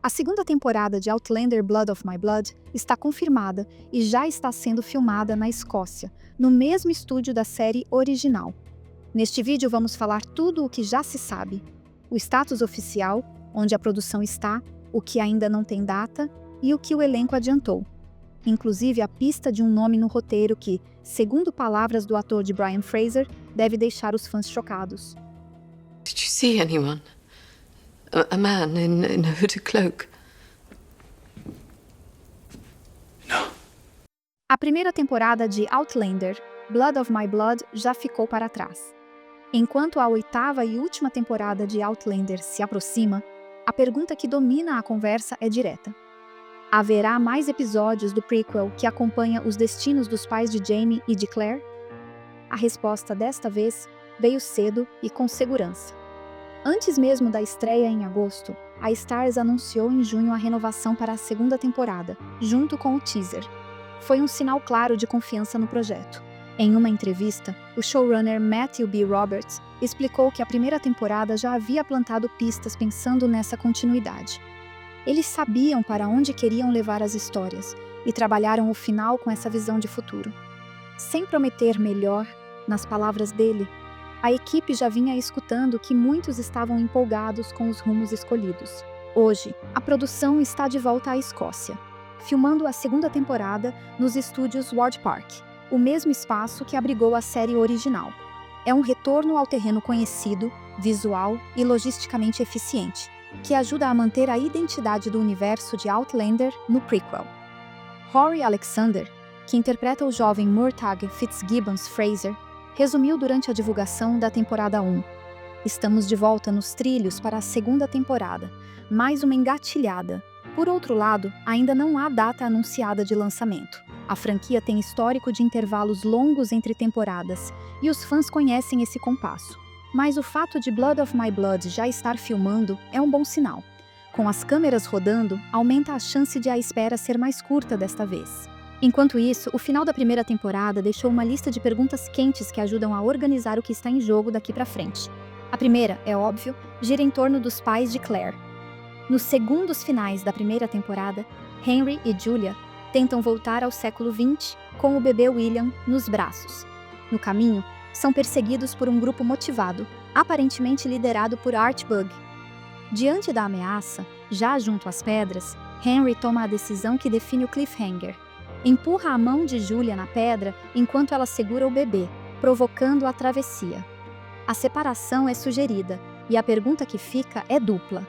A segunda temporada de Outlander Blood of My Blood está confirmada e já está sendo filmada na Escócia, no mesmo estúdio da série original. Neste vídeo vamos falar tudo o que já se sabe: o status oficial, onde a produção está, o que ainda não tem data e o que o elenco adiantou. Inclusive a pista de um nome no roteiro que, segundo palavras do ator de Brendan Fraser, deve deixar os fãs chocados. Did you see anyone? A man in a hooded cloak? No. A primeira temporada de Outlander, Blood of My Blood, já ficou para trás. Enquanto a oitava e última temporada de Outlander se aproxima, a pergunta que domina a conversa é direta. Haverá mais episódios do prequel que acompanha os destinos dos pais de Jaime e de Claire? A resposta desta vez veio cedo e com segurança. Antes mesmo da estreia em agosto, a Starz anunciou em junho a renovação para a segunda temporada, junto com o teaser. Foi um sinal claro de confiança no projeto. Em uma entrevista, o showrunner Matthew B. Roberts explicou que a primeira temporada já havia plantado pistas pensando nessa continuidade. Eles sabiam para onde queriam levar as histórias e trabalharam o final com essa visão de futuro. Sem prometer melhor, nas palavras dele, a equipe já vinha escutando que muitos estavam empolgados com os rumos escolhidos. Hoje, a produção está de volta à Escócia, filmando a segunda temporada nos estúdios Ward Park, o mesmo espaço que abrigou a série original. É um retorno ao terreno conhecido, visual e logisticamente eficiente, que ajuda a manter a identidade do universo de Outlander no prequel. Rory Alexander, que interpreta o jovem Murtagh Fitzgibbons Fraser, resumiu durante a divulgação da temporada 1. Estamos de volta nos trilhos para a segunda temporada, mais uma engatilhada. Por outro lado, ainda não há data anunciada de lançamento. A franquia tem histórico de intervalos longos entre temporadas, e os fãs conhecem esse compasso. Mas o fato de Blood of My Blood já estar filmando é um bom sinal. Com as câmeras rodando, aumenta a chance de a espera ser mais curta desta vez. Enquanto isso, o final da primeira temporada deixou uma lista de perguntas quentes que ajudam a organizar o que está em jogo daqui para frente. A primeira, é óbvio, gira em torno dos pais de Claire. Nos segundos finais da primeira temporada, Henry e Julia tentam voltar ao século XX com o bebê William nos braços. No caminho, são perseguidos por um grupo motivado, aparentemente liderado por Archbug. Diante da ameaça, já junto às pedras, Henry toma a decisão que define o cliffhanger. Empurra a mão de Julia na pedra enquanto ela segura o bebê, provocando a travessia. A separação é sugerida, e a pergunta que fica é dupla.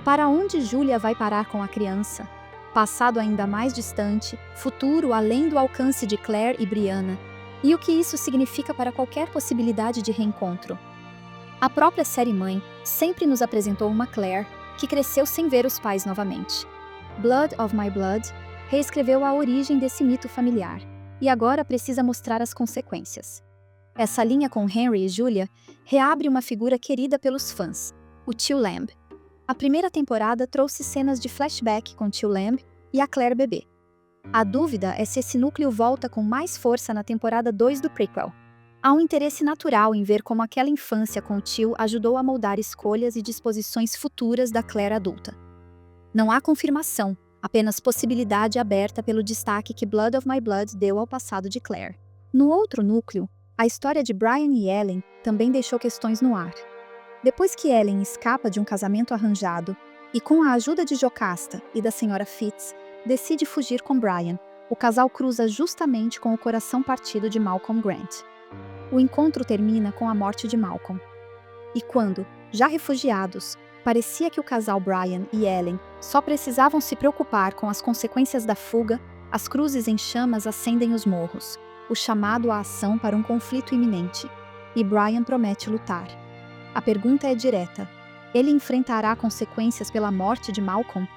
Para onde Julia vai parar com a criança? Passado ainda mais distante, futuro além do alcance de Claire e Brianna, e o que isso significa para qualquer possibilidade de reencontro? A própria série mãe sempre nos apresentou uma Claire que cresceu sem ver os pais novamente. Blood of My Blood reescreveu a origem desse mito familiar, e agora precisa mostrar as consequências. Essa linha com Henry e Julia reabre uma figura querida pelos fãs, o tio Lamb. A primeira temporada trouxe cenas de flashback com tio Lamb e a Claire bebê. A dúvida é se esse núcleo volta com mais força na temporada 2 do prequel. Há um interesse natural em ver como aquela infância com o tio ajudou a moldar escolhas e disposições futuras da Claire adulta. Não há confirmação, apenas possibilidade aberta pelo destaque que Blood of My Blood deu ao passado de Claire. No outro núcleo, a história de Brian e Ellen também deixou questões no ar. Depois que Ellen escapa de um casamento arranjado e, com a ajuda de Jocasta e da Sra. Fitz, decide fugir com Brian, o casal cruza justamente com o coração partido de Malcolm Grant. O encontro termina com a morte de Malcolm. E quando, já refugiados, parecia que o casal Brian e Ellen só precisavam se preocupar com as consequências da fuga, as cruzes em chamas acendem os morros, o chamado à ação para um conflito iminente. E Brian promete lutar. A pergunta é direta: ele enfrentará consequências pela morte de Malcolm?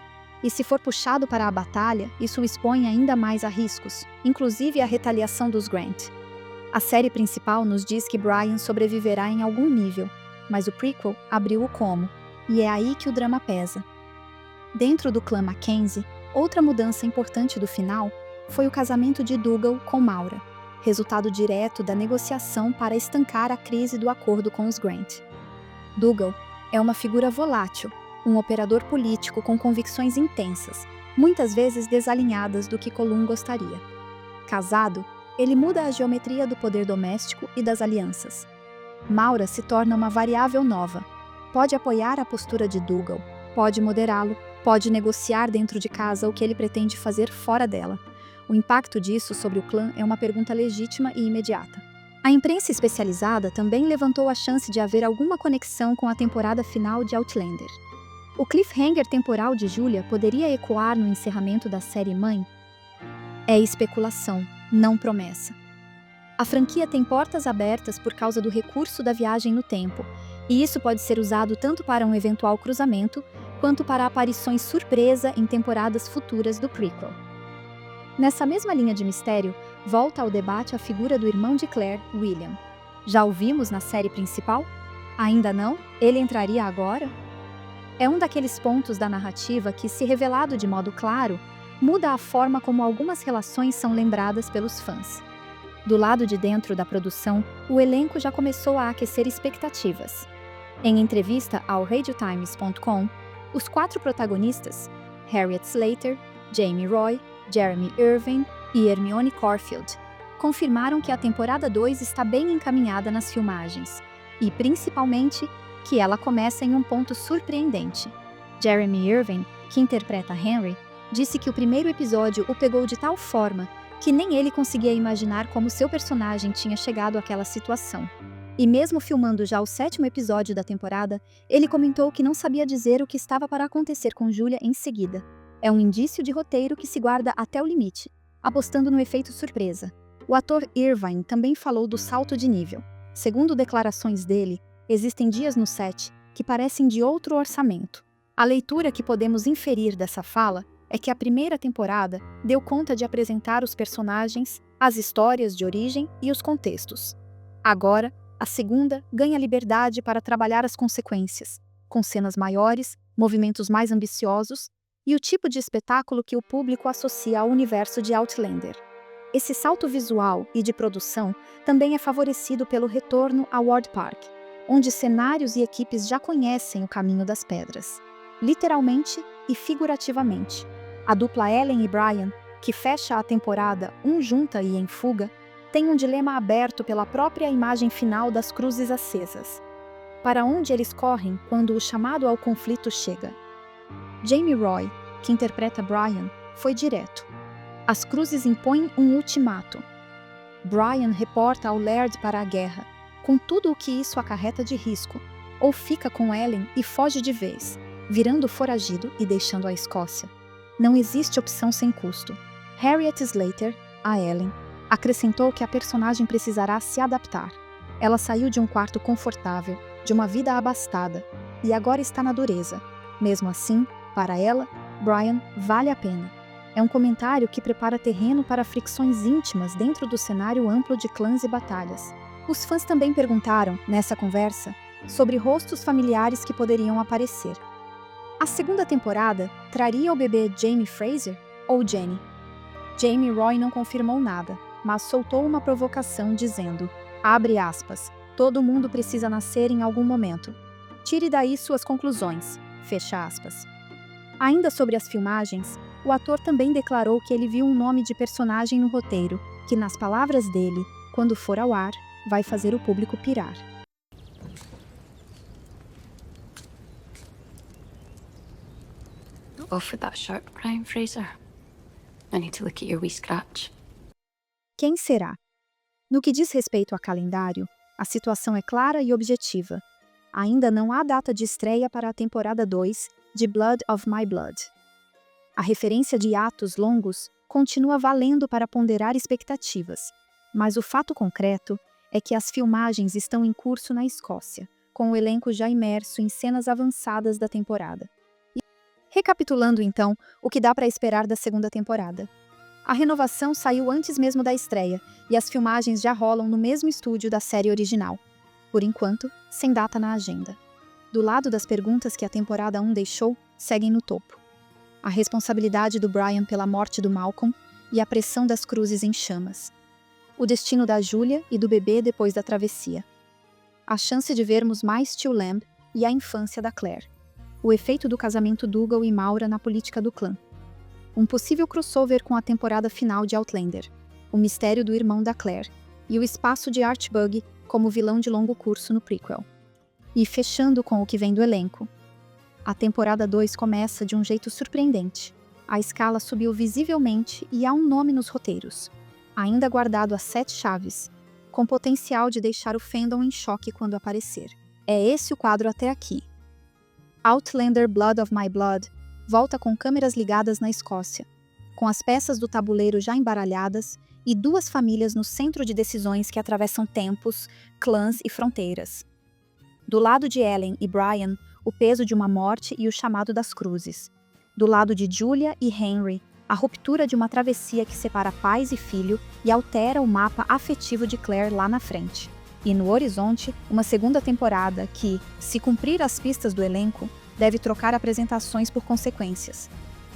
E se for puxado para a batalha, isso o expõe ainda mais a riscos, inclusive a retaliação dos Grant. A série principal nos diz que Brian sobreviverá em algum nível, mas o prequel abriu o como. E é aí que o drama pesa. Dentro do clã Mackenzie, outra mudança importante do final foi o casamento de Dougal com Maura, resultado direto da negociação para estancar a crise do acordo com os Grant. Dougal é uma figura volátil, um operador político com convicções intensas, muitas vezes desalinhadas do que Colum gostaria. Casado, ele muda a geometria do poder doméstico e das alianças. Maura se torna uma variável nova. Pode apoiar a postura de Dougal, pode moderá-lo, pode negociar dentro de casa o que ele pretende fazer fora dela. O impacto disso sobre o clã é uma pergunta legítima e imediata. A imprensa especializada também levantou a chance de haver alguma conexão com a temporada final de Outlander. O cliffhanger temporal de Julia poderia ecoar no encerramento da série mãe? É especulação, não promessa. A franquia tem portas abertas por causa do recurso da viagem no tempo, e isso pode ser usado tanto para um eventual cruzamento, quanto para aparições surpresa em temporadas futuras do prequel. Nessa mesma linha de mistério, volta ao debate a figura do irmão de Claire, William. Já o vimos na série principal? Ainda não? Ele entraria agora? É um daqueles pontos da narrativa que, se revelado de modo claro, muda a forma como algumas relações são lembradas pelos fãs. Do lado de dentro da produção, o elenco já começou a aquecer expectativas. Em entrevista ao RadioTimes.com, os 4 protagonistas, Harriet Slater, Jamie Roy, Jeremy Irvine e Hermione Corfield, confirmaram que a temporada 2 está bem encaminhada nas filmagens, e, principalmente, que ela começa em um ponto surpreendente. Jeremy Irvine, que interpreta Henry, disse que o primeiro episódio o pegou de tal forma que nem ele conseguia imaginar como seu personagem tinha chegado àquela situação. E mesmo filmando já o 7º episódio da temporada, ele comentou que não sabia dizer o que estava para acontecer com Julia em seguida. É um indício de roteiro que se guarda até o limite, apostando no efeito surpresa. O ator Irvine também falou do salto de nível. Segundo declarações dele, existem dias no set que parecem de outro orçamento. A leitura que podemos inferir dessa fala é que a primeira temporada deu conta de apresentar os personagens, as histórias de origem e os contextos. Agora, a segunda ganha liberdade para trabalhar as consequências, com cenas maiores, movimentos mais ambiciosos e o tipo de espetáculo que o público associa ao universo de Outlander. Esse salto visual e de produção também é favorecido pelo retorno a Ward Park, onde cenários e equipes já conhecem o caminho das pedras, literalmente e figurativamente. A dupla Ellen e Brian, que fecha a temporada Um Junta e em Fuga, tem um dilema aberto pela própria imagem final das cruzes acesas. Para onde eles correm quando o chamado ao conflito chega? Jamie Roy, que interpreta Brian, foi direto. As cruzes impõem um ultimato. Brian reporta ao Laird para a guerra, com tudo o que isso acarreta de risco, ou fica com Ellen e foge de vez, virando foragido e deixando a Escócia. Não existe opção sem custo. Harriet Slater, a Ellen, acrescentou que a personagem precisará se adaptar. Ela saiu de um quarto confortável, de uma vida abastada, e agora está na dureza. Mesmo assim, para ela, Brian vale a pena. É um comentário que prepara terreno para fricções íntimas dentro do cenário amplo de clãs e batalhas. Os fãs também perguntaram, nessa conversa, sobre rostos familiares que poderiam aparecer. A segunda temporada traria o bebê Jamie Fraser ou Jenny? Jamie Roy não confirmou nada, mas soltou uma provocação dizendo, abre aspas, todo mundo precisa nascer em algum momento. Tire daí suas conclusões, fecha aspas. Ainda sobre as filmagens, o ator também declarou que ele viu um nome de personagem no roteiro, que nas palavras dele, quando for ao ar, vai fazer o público pirar. Off with that shirt, Brian Fraser. I need to look at your wee scratch. Quem será? No que diz respeito a calendário, a situação é clara e objetiva. Ainda não há data de estreia para a temporada 2 de Blood of My Blood. A referência de hiatos longos continua valendo para ponderar expectativas, mas o fato concreto é que as filmagens estão em curso na Escócia, com o elenco já imerso em cenas avançadas da temporada. Recapitulando então, o que dá para esperar da segunda temporada. A renovação saiu antes mesmo da estreia, e as filmagens já rolam no mesmo estúdio da série original. Por enquanto, sem data na agenda. Do lado das perguntas que a temporada 1 deixou, seguem no topo. A responsabilidade do Brian pela morte do Malcolm e a pressão das cruzes em chamas. O destino da Julia e do bebê depois da travessia. A chance de vermos mais Tio Lamb e a infância da Claire. o efeito do casamento Dougal e Maura na política do clã. Um possível crossover com a temporada final de Outlander, o mistério do irmão da Claire, e o espaço de Archibald como vilão de longo curso no prequel. E fechando com o que vem do elenco. A temporada 2 começa de um jeito surpreendente. A escala subiu visivelmente e há um nome nos roteiros, ainda guardado a 7 chaves, com potencial de deixar o fandom em choque quando aparecer. É esse o quadro até aqui. Outlander Blood of My Blood volta com câmeras ligadas na Escócia, com as peças do tabuleiro já embaralhadas e 2 famílias no centro de decisões que atravessam tempos, clãs e fronteiras. Do lado de Ellen e Brian, o peso de uma morte e o chamado das cruzes. Do lado de Julia e Henry, a ruptura de uma travessia que separa pais e filho e altera o mapa afetivo de Claire lá na frente. E no horizonte, uma segunda temporada que, se cumprir as pistas do elenco, deve trocar apresentações por consequências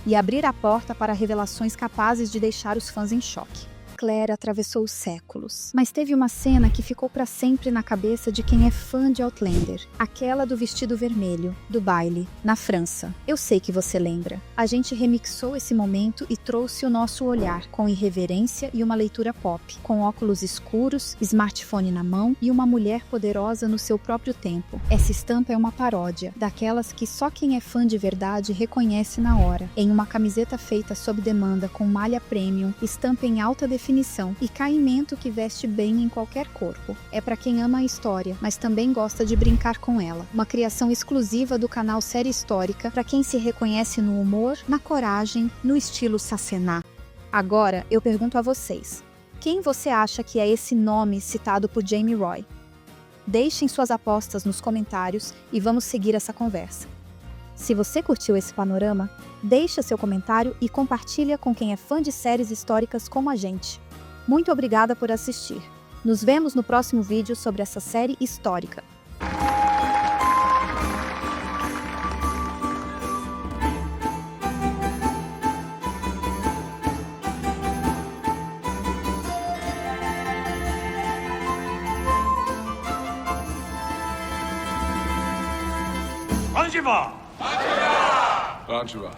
e abrir a porta para revelações capazes de deixar os fãs em choque. Claire atravessou os séculos, mas teve uma cena que ficou para sempre na cabeça de quem é fã de Outlander. Aquela do vestido vermelho, do baile, na França. Eu sei que você lembra. A gente remixou esse momento e trouxe o nosso olhar, com irreverência e uma leitura pop, com óculos escuros, smartphone na mão e uma mulher poderosa no seu próprio tempo. Essa estampa é uma paródia, daquelas que só quem é fã de verdade reconhece na hora, em uma camiseta feita sob demanda com malha premium, estampa em alta definição e caimento que veste bem em qualquer corpo. É para quem ama a história, mas também gosta de brincar com ela. Uma criação exclusiva do canal Série Histórica para quem se reconhece no humor, na coragem, no estilo Sacená. Agora, eu pergunto a vocês, quem você acha que é esse nome citado por Jamie Roy? Deixem suas apostas nos comentários e vamos seguir essa conversa. Se você curtiu esse panorama, deixa seu comentário e compartilha com quem é fã de séries históricas como a gente. Muito obrigada por assistir. Nos vemos no próximo vídeo sobre essa série histórica. Anjiva! Anjiva!